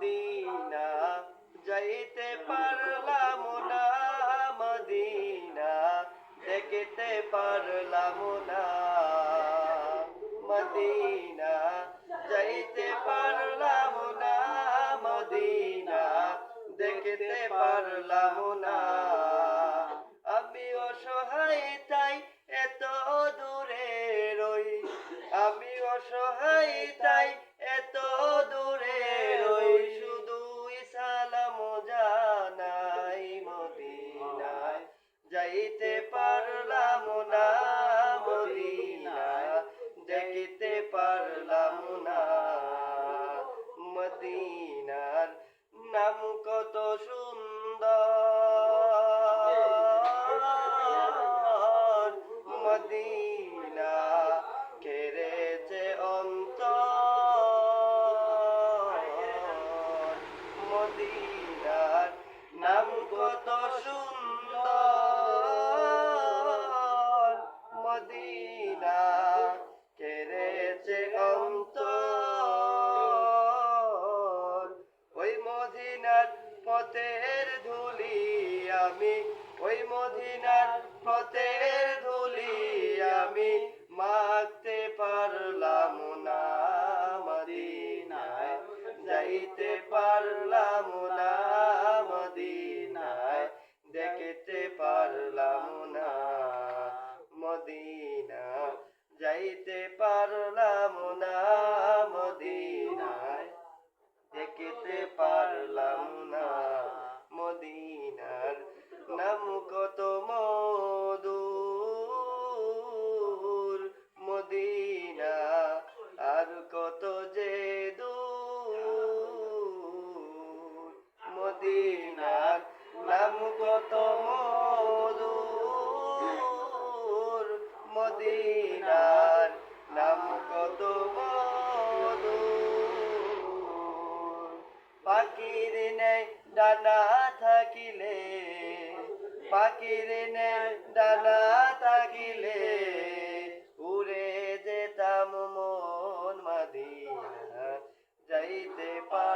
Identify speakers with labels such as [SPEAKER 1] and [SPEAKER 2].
[SPEAKER 1] Medina যাইতে পারলাম না, মদিনা দেখিতে পারলাম না, মদিনা যাইতে পারলাম না, মদিনা দেখিতে পারলাম না। আমি অসহায় তাই এত দূরে রই, আমি অসহায় তাই এত দূরে রই, শুধুই সালাম জানাই মদিনায় যাইতে পারলাম না, মদিনা দেখিতে পারলাম না। মদিনার নাম কত সুন্দর, মদিনা কেড়েছে অন্তর, মদিনার নাম কত সুন্দর, মদিনা কেড়েছে অন্তর। ওই মদিনার পথের ধুলি আমি, ওই মদিনার পথের ধুলি আমি মাখতে পারলাম না, মদিনায় যাইতে পারলাম না, মদিনায় দেখিতে পারলাম না, মদিনা যাইতে পারলাম না, মদিনায় দেখিতে পারলাম না। মদিনার নাম কত মধুর, মদিনা আর কত যে দূর, মদিনার নাম কত মধুর, মদিনার নাম কত মধুর। পাখির নেয় ডানা থাকিলে, পাখির নেয় ডানা থাকিলে উড়ে যেতাম মন, মদিনা যাইতে পার